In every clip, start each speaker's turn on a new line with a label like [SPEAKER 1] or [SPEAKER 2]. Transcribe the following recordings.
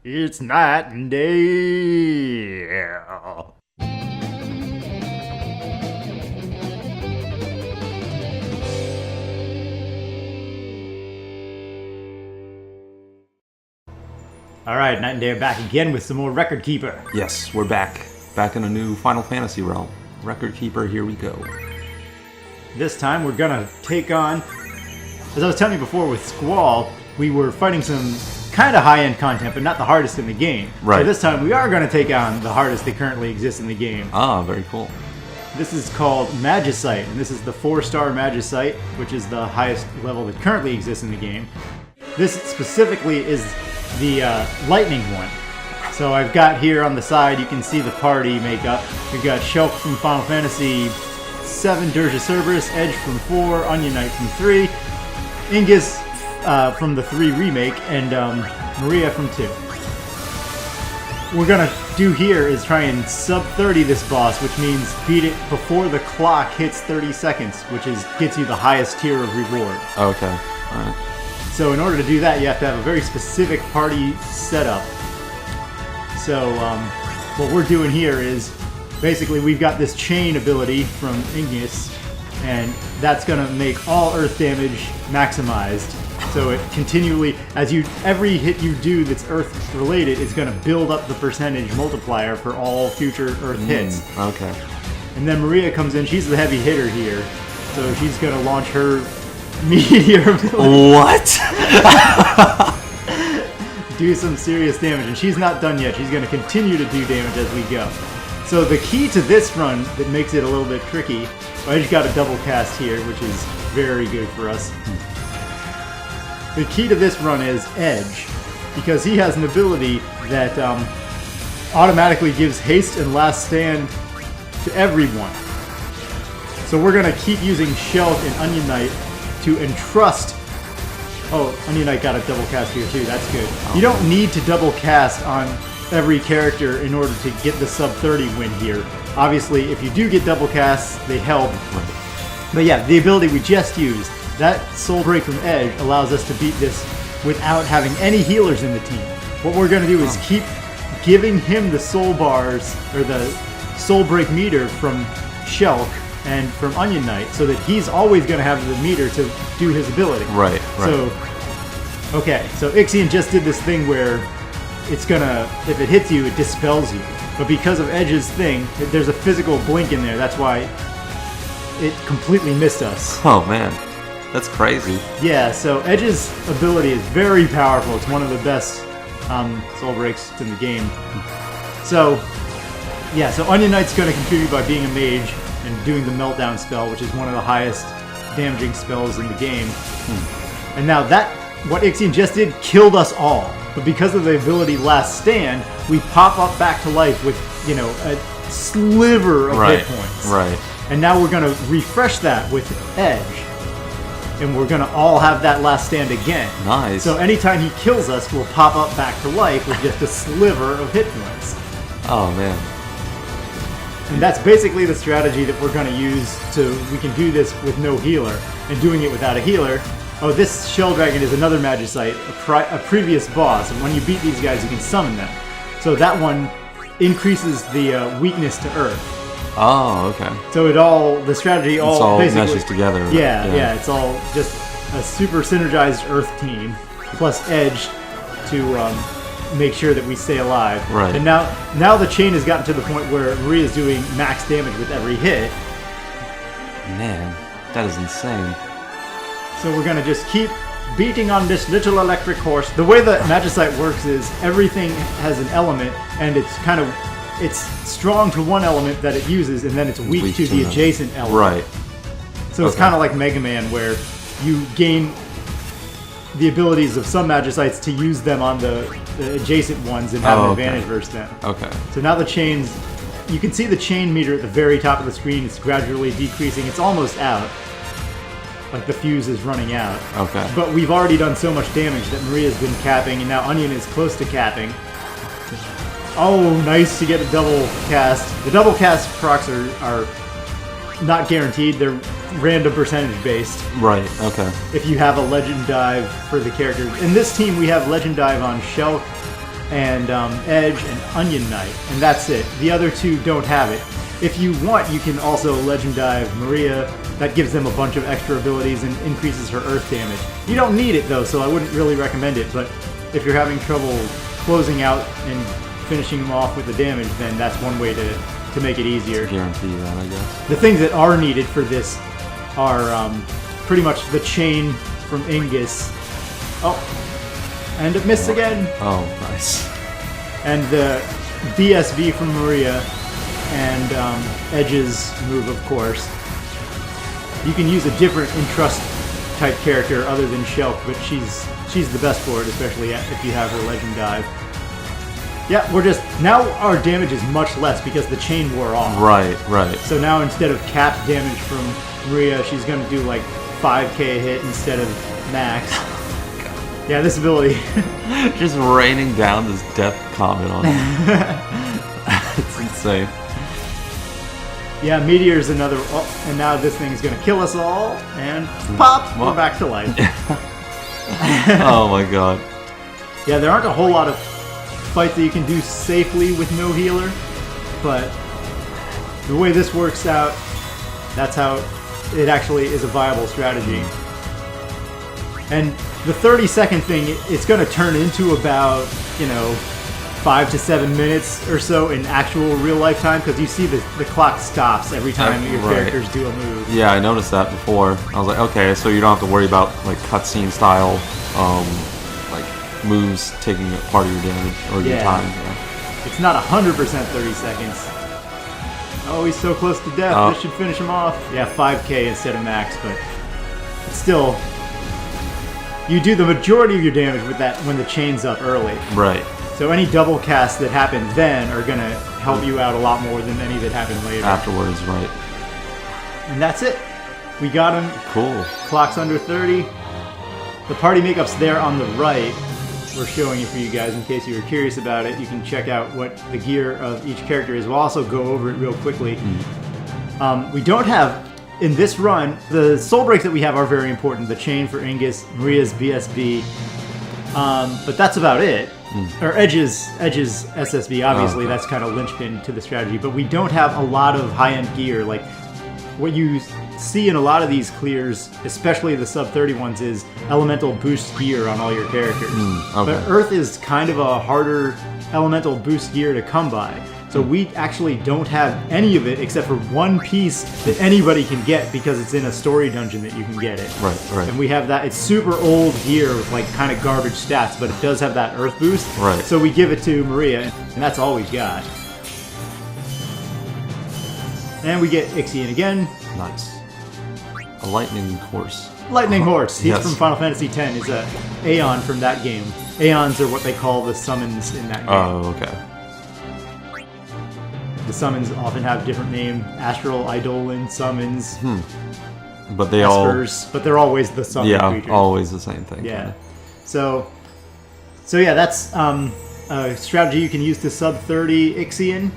[SPEAKER 1] It's night and day. Alright, Night and Day are back again with some more Record Keeper.
[SPEAKER 2] Yes, we're back. Back in a new Final Fantasy realm. Record Keeper, here we go.
[SPEAKER 1] This time we're gonna take on, as I was telling you before with Squall, we were fighting some kind of high-end content, but not the hardest in the game.
[SPEAKER 2] Right.
[SPEAKER 1] So this time we are gonna take on the hardest that currently exists in the game.
[SPEAKER 2] Ah, very cool.
[SPEAKER 1] This is called Magicite, and this is the 4-star Magicite, which is the highest level that currently exists in the game. This specifically is the lightning one. So I've got here on the side, you can see the party makeup. We've got Shulk from Final Fantasy 7, Dirge Cerberus, Edge from 4, Onion Knight from 3, Ingus from the 3 remake, and Maria from 2. What we're gonna do here is try and sub 30 this boss, which means beat it before the clock hits 30 seconds, which gets you the highest tier of reward.
[SPEAKER 2] Okay, alright.
[SPEAKER 1] So in order to do that, you have to have a very specific party setup. So what we're doing here is basically we've got this chain ability from Ingus, and that's going to make all earth damage maximized. So it continually, every hit you do that's earth related is going to build up the percentage multiplier for all future earth hits.
[SPEAKER 2] Okay.
[SPEAKER 1] And then Maria comes in, she's the heavy hitter here. So she's going to launch her meteor ability.
[SPEAKER 2] What?
[SPEAKER 1] Do some serious damage, and she's not done yet. She's going to continue to do damage as we go. So the key to this run that makes it a little bit tricky, I just got a double cast here, which is very good for us. The key to this run is Edge, because he has an ability that automatically gives haste and last stand to everyone. So we're going to keep using Shulk and Onion Knight to entrust. Oh, Onion Knight got a double cast here too, that's good. You don't need to double cast on every character in order to get the sub 30 win here. Obviously, if you do get double casts, they help. But yeah, the ability we just used, that Soul Break from Edge allows us to beat this without having any healers in the team. What we're going to do is keep giving him the soul bars, or the Soul Break meter from Shulk and from Onion Knight, so that he's always going to have the meter to do his ability.
[SPEAKER 2] Right.
[SPEAKER 1] So, okay, so Ixion just did this thing where it's gonna, if it hits you, it dispels you. But because of Edge's thing, there's a physical blink in there, that's why it completely missed us.
[SPEAKER 2] Oh man, that's crazy.
[SPEAKER 1] Yeah, so Edge's ability is very powerful. It's one of the best soul breaks in the game. So, yeah, so Onion Knight's gonna contribute by being a mage and doing the meltdown spell, which is one of the highest damaging spells in the game. And now what Ixion just did killed us all. But because of the ability Last Stand, we pop up back to life with, a sliver of hit points.
[SPEAKER 2] Right.
[SPEAKER 1] And now we're gonna refresh that with Edge. And we're gonna all have that Last Stand again.
[SPEAKER 2] Nice.
[SPEAKER 1] So anytime he kills us, we'll pop up back to life with just a sliver of hit points.
[SPEAKER 2] Oh man.
[SPEAKER 1] And that's basically the strategy that we're going to use we can do this with no healer. And doing it without a healer, this Shell Dragon is another Magicite, a previous boss, and when you beat these guys you can summon them. So that one increases the weakness to Earth.
[SPEAKER 2] Oh, okay.
[SPEAKER 1] So the strategy
[SPEAKER 2] It's all
[SPEAKER 1] basically
[SPEAKER 2] meshes together.
[SPEAKER 1] Yeah, it's all just a super synergized Earth team, plus Edge to make sure that we stay alive.
[SPEAKER 2] Right.
[SPEAKER 1] And now the chain has gotten to the point where Maria's doing max damage with every hit.
[SPEAKER 2] Man, that is insane.
[SPEAKER 1] So we're gonna just keep beating on this little electric horse. The way that Magicite works is everything has an element, and it's strong to one element that it uses, and then it's weak to the adjacent element.
[SPEAKER 2] Right.
[SPEAKER 1] So it's kind of like Mega Man, where you gain the abilities of some Magicites to use them on the adjacent ones and have an advantage versus them.
[SPEAKER 2] Okay.
[SPEAKER 1] So now you can see the chain meter at the very top of the screen. It's gradually decreasing. It's almost out. Like the fuse is running out.
[SPEAKER 2] Okay.
[SPEAKER 1] But we've already done so much damage that Maria's been capping, and now Onion is close to capping. Oh, nice to get a double cast. The double cast procs are not guaranteed. They're random percentage based.
[SPEAKER 2] Right, okay.
[SPEAKER 1] If you have a legend dive for the character. In this team, we have legend dive on Shulk, and Edge and Onion Knight, and that's it. The other two don't have it. If you want, you can also Legend Dive Maria. That gives them a bunch of extra abilities and increases her earth damage. You don't need it though, so I wouldn't really recommend it, but if you're having trouble closing out and finishing them off with the damage, then that's one way to make it easier.
[SPEAKER 2] Guarantee that, I guess.
[SPEAKER 1] The things that are needed for this are pretty much the chain from Ingus. Oh, and a miss again.
[SPEAKER 2] Oh, nice.
[SPEAKER 1] And the BSB from Maria, and Edge's move, of course. You can use a different Entrust type character other than Shelk, but she's the best for it, especially if you have her Legend Dive. Yeah, now our damage is much less because the chain wore off.
[SPEAKER 2] Right.
[SPEAKER 1] So now instead of capped damage from Maria, she's going to do like 5k hit instead of max. Yeah, this ability.
[SPEAKER 2] Just raining down this death comment on it. It's insane.
[SPEAKER 1] Yeah, Meteor's another... Oh, and now this thing's going to kill us all, and pop! We're back to life.
[SPEAKER 2] Oh my god.
[SPEAKER 1] Yeah, there aren't a whole lot of fights that you can do safely with no healer, but the way this works out, that's how it actually is a viable strategy. And the 30-second thing, it's going to turn into about, 5 to 7 minutes or so in actual real-life time, because you see the clock stops every time your characters do a move.
[SPEAKER 2] Yeah, I noticed that before. I was like, okay, so you don't have to worry about like cutscene style, like moves taking part of your damage or your time. Yeah.
[SPEAKER 1] It's not 100% 30 seconds. Oh, he's so close to death. This should finish him off. Yeah, 5k instead of max, but it's still... You do the majority of your damage with that when the chain's up early.
[SPEAKER 2] Right.
[SPEAKER 1] So any double casts that happen then are going to help you out a lot more than any that happen later.
[SPEAKER 2] Afterwards, right.
[SPEAKER 1] And that's it. We got him.
[SPEAKER 2] Cool.
[SPEAKER 1] Clock's under 30. The party makeup's there on the right. We're showing it for you guys in case you were curious about it. You can check out what the gear of each character is. We'll also go over it real quickly. We don't have... In this run, the soul breaks that we have are very important. The chain for Ingus, Maria's BSB, but that's about it. Or Edge's SSB, obviously, that's kind of linchpin to the strategy. But we don't have a lot of high-end gear. Like, what you see in a lot of these clears, especially the sub-30 ones, is elemental boost gear on all your characters. But Earth is kind of a harder elemental boost gear to come by. So we actually don't have any of it except for one piece that anybody can get because it's in a story dungeon that you can get it.
[SPEAKER 2] Right.
[SPEAKER 1] And we have that. It's super old gear with like kind of garbage stats, but it does have that earth boost.
[SPEAKER 2] Right.
[SPEAKER 1] So we give it to Maria, and that's all we got. And we get Ixion again.
[SPEAKER 2] Nice. A lightning horse.
[SPEAKER 1] Lightning Horse. He's from Final Fantasy X. He's a Aeon from that game. Aeons are what they call the summons in that game.
[SPEAKER 2] Oh, okay.
[SPEAKER 1] The summons often have different names. Astral, Eidolon, summons.
[SPEAKER 2] But they
[SPEAKER 1] Espers, but they're always the summon creatures.
[SPEAKER 2] Yeah, always the same thing.
[SPEAKER 1] Yeah. So yeah, that's a strategy you can use to sub 30 Ixion.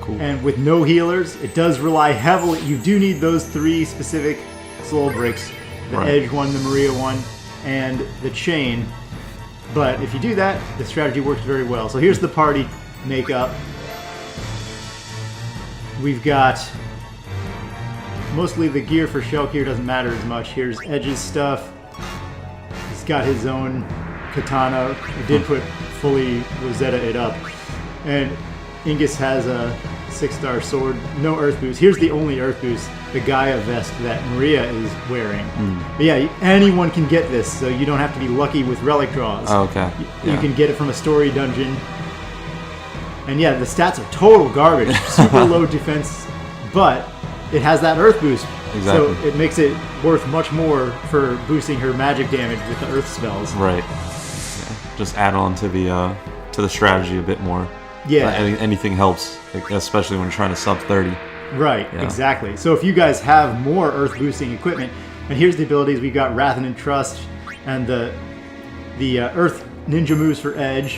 [SPEAKER 2] Cool.
[SPEAKER 1] And with no healers, it does rely heavily. You do need those 3 specific soul breaks: the Edge one, the Maria one, and the chain. But if you do that, the strategy works very well. So here's the party makeup. We've got mostly the gear for Shelk here doesn't matter as much. Here's Edge's stuff. He's got his own katana. He did put fully Rosetta it up. And Ingus has a 6-star sword. No earth boost. Here's the only earth boost, the Gaia vest that Maria is wearing. But yeah, anyone can get this, so you don't have to be lucky with relic draws.
[SPEAKER 2] Oh, okay.
[SPEAKER 1] You can get it from a story dungeon. And yeah, the stats are total garbage. Super low defense, but it has that earth boost.
[SPEAKER 2] Exactly.
[SPEAKER 1] So it makes it worth much more for boosting her magic damage with the earth spells.
[SPEAKER 2] Right. Yeah. Just add on to the strategy a bit more.
[SPEAKER 1] Yeah.
[SPEAKER 2] Anything helps, especially when you're trying to sub 30.
[SPEAKER 1] Right, exactly. So if you guys have more earth boosting equipment, and here's the abilities, we've got Wrath and Entrust, and the earth ninja moves for Edge,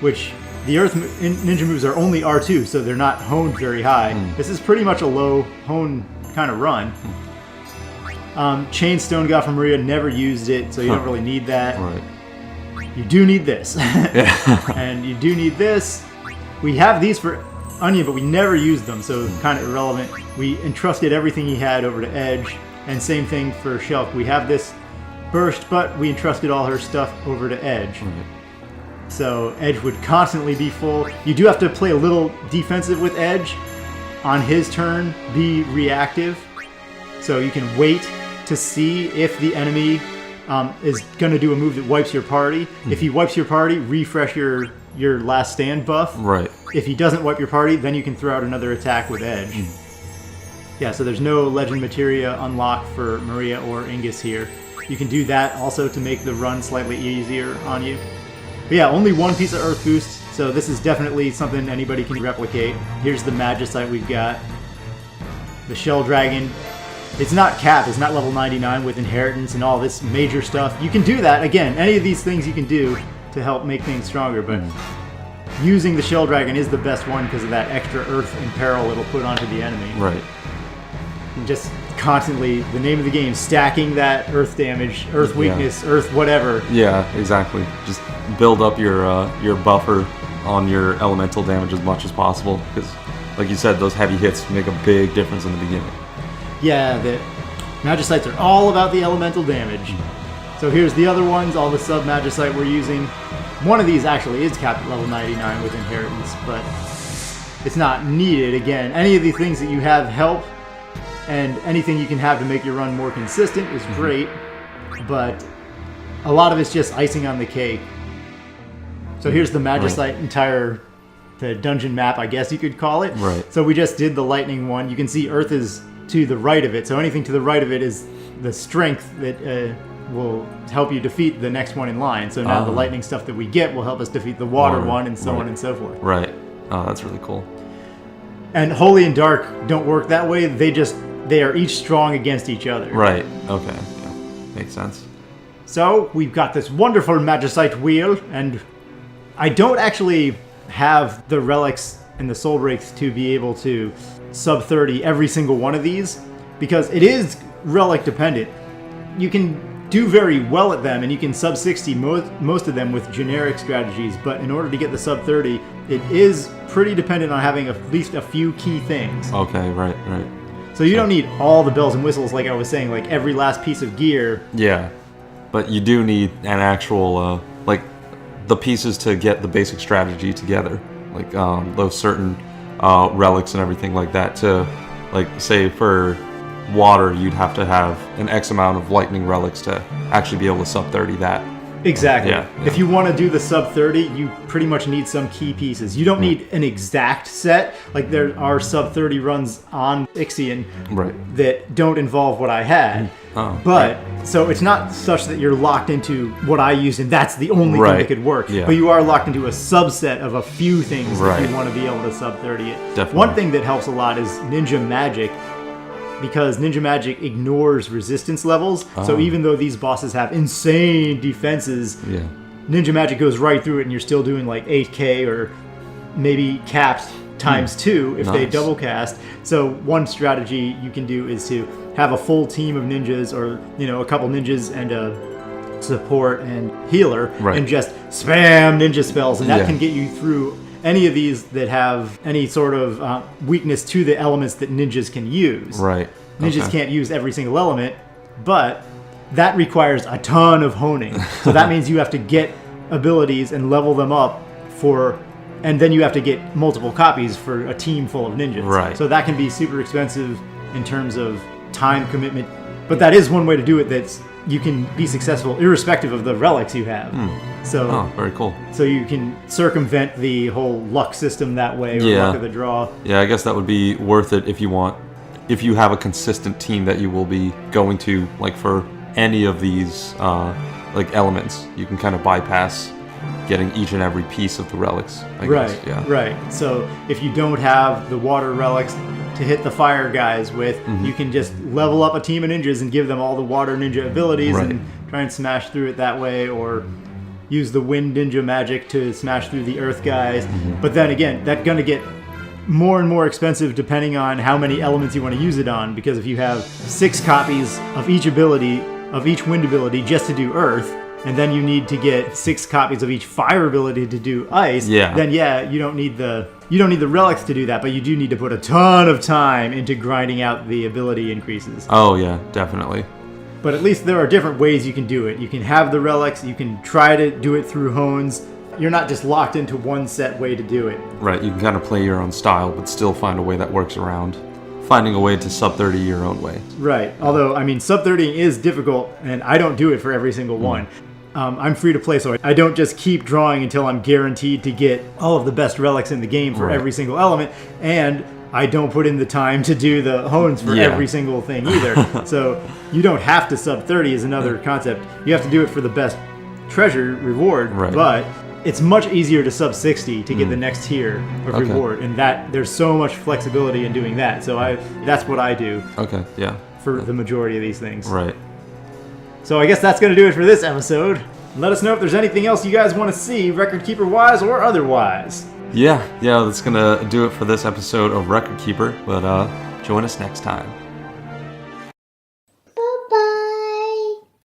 [SPEAKER 1] which the earth ninja moves are only R2, so they're not honed very high. This is pretty much a low hone kind of run. Chainstone got from Maria, never used it, so you don't really need that.
[SPEAKER 2] Right.
[SPEAKER 1] you do need this.
[SPEAKER 2] Yeah.
[SPEAKER 1] And you do need this. We have these for Onion, but we never used them, so kind of irrelevant. We entrusted everything he had over to Edge, and same thing for Shulk. We have this Burst, but we entrusted all her stuff over to Edge. So Edge would constantly be full. You do have to play a little defensive with Edge. On his turn, be reactive. So you can wait to see if the enemy is going to do a move that wipes your party. If he wipes your party, refresh your last stand buff.
[SPEAKER 2] Right.
[SPEAKER 1] If he doesn't wipe your party, then you can throw out another attack with Edge. Yeah, so there's no Legend Materia unlock for Maria or Ingus here. You can do that also to make the run slightly easier on you. But yeah, only one piece of Earth boost, so this is definitely something anybody can replicate. Here's the Magicite we've got. The Shell Dragon. It's not capped, it's not level 99 with Inheritance and all this major stuff. You can do that, again, any of these things you can do to help make things stronger, but using the Shell Dragon is the best one because of that extra Earth and peril it'll put onto the enemy.
[SPEAKER 2] Right.
[SPEAKER 1] And just constantly, the name of the game, stacking that Earth damage, Earth weakness, Earth whatever.
[SPEAKER 2] Yeah, exactly. Just build up your buffer on your elemental damage as much as possible, because, like you said, those heavy hits make a big difference in the beginning.
[SPEAKER 1] Yeah, the Magicites are all about the elemental damage. So here's the other ones, all the sub-Magicite we're using. One of these actually is capped at level 99 with Inheritance, but it's not needed. Again, any of the things that you have help, and anything you can have to make your run more consistent is great, but a lot of it's just icing on the cake. So here's the Magicite entire the dungeon map, I guess you could call it.
[SPEAKER 2] Right.
[SPEAKER 1] So we just did the lightning one. You can see Earth is to the right of it, so anything to the right of it is the strength that will help you defeat the next one in line. So now the lightning stuff that we get will help us defeat the water one, and so on and so forth.
[SPEAKER 2] Right. Oh, that's really cool.
[SPEAKER 1] And Holy and Dark don't work that way. They are each strong against each other.
[SPEAKER 2] Right. Okay. Yeah. Makes sense.
[SPEAKER 1] So we've got this wonderful Magicite wheel, and I don't actually have the relics and the soul breaks to be able to sub 30 every single one of these, because it is relic dependent. You can do very well at them, and you can sub 60 most of them with generic strategies, but in order to get the sub 30, it is pretty dependent on having at least a few key things.
[SPEAKER 2] Okay, right.
[SPEAKER 1] So you don't need all the bells and whistles, like I was saying, like every last piece of gear.
[SPEAKER 2] Yeah, but you do need an actual, like, the pieces to get the basic strategy together. Like, those certain relics and everything like that to, like, say for water, you'd have to have an X amount of lightning relics to actually be able to sub 30 that.
[SPEAKER 1] Exactly.
[SPEAKER 2] Yeah.
[SPEAKER 1] If you want to do the sub 30, you pretty much need some key pieces. You don't need an exact set. Like, there are sub 30 runs on Ixion that don't involve what I had. So it's not such that you're locked into what I used and that's the only thing that could work.
[SPEAKER 2] Yeah.
[SPEAKER 1] But you are locked into a subset of a few things if you want to be able to sub 30 it.
[SPEAKER 2] Definitely.
[SPEAKER 1] One thing that helps a lot is Ninja Magic, because Ninja Magic ignores resistance levels. So even though these bosses have insane defenses, Ninja Magic goes right through it and you're still doing like 8k or maybe capped times 2 if they double cast. So one strategy you can do is to have a full team of ninjas, or a couple ninjas and a support and healer, and just spam ninja spells, and that can get you through any of these that have any sort of weakness to the elements that ninjas can use. Right. Ninjas can't use every single element, but that requires a ton of honing. So that means you have to get abilities and level them up and then you have to get multiple copies for a team full of ninjas. Right. So that can be super expensive in terms of time commitment, but that is one way to do it that's you can be successful irrespective of the relics you have. So
[SPEAKER 2] very cool.
[SPEAKER 1] So you can circumvent the whole luck system that way, or luck of the draw.
[SPEAKER 2] Yeah, I guess that would be worth it if you have a consistent team that you will be going to, like, for any of these like elements. You can kind of bypass getting each and every piece of the relics, I guess. Yeah. Right.
[SPEAKER 1] So if you don't have the water relics to hit the fire guys with, you can just level up a team of ninjas and give them all the water ninja abilities and try and smash through it that way, or use the wind ninja magic to smash through the earth guys. But then again, that's going to get more and more expensive depending on how many elements you want to use it on, because if you have 6 copies of each ability, of each wind ability just to do earth, and then you need to get 6 copies of each fire ability to do ice, then you don't need the relics to do that, but you do need to put a ton of time into grinding out the ability increases.
[SPEAKER 2] Oh yeah, definitely.
[SPEAKER 1] But at least there are different ways you can do it. You can have the relics, you can try to do it through hones. You're not just locked into one set way to do it.
[SPEAKER 2] Right, you can kind of play your own style, but still find a way that works around finding a way to sub 30 your own way.
[SPEAKER 1] Right, although, I mean, sub 30 is difficult, and I don't do it for every single one. I'm free to play, so I don't just keep drawing until I'm guaranteed to get all of the best relics in the game for every single element, and I don't put in the time to do the hones for every single thing either. So you don't have to sub 30 is another concept. You have to do it for the best treasure reward, but it's much easier to sub 60 to get the next tier of reward, and that there's so much flexibility in doing that. So that's what I do.
[SPEAKER 2] Okay, yeah.
[SPEAKER 1] For the majority of these things.
[SPEAKER 2] Right.
[SPEAKER 1] So I guess that's going to do it for this episode. Let us know if there's anything else you guys want to see, Record Keeper wise or otherwise.
[SPEAKER 2] Yeah, that's gonna do it for this episode of Record Keeper, but join us next time.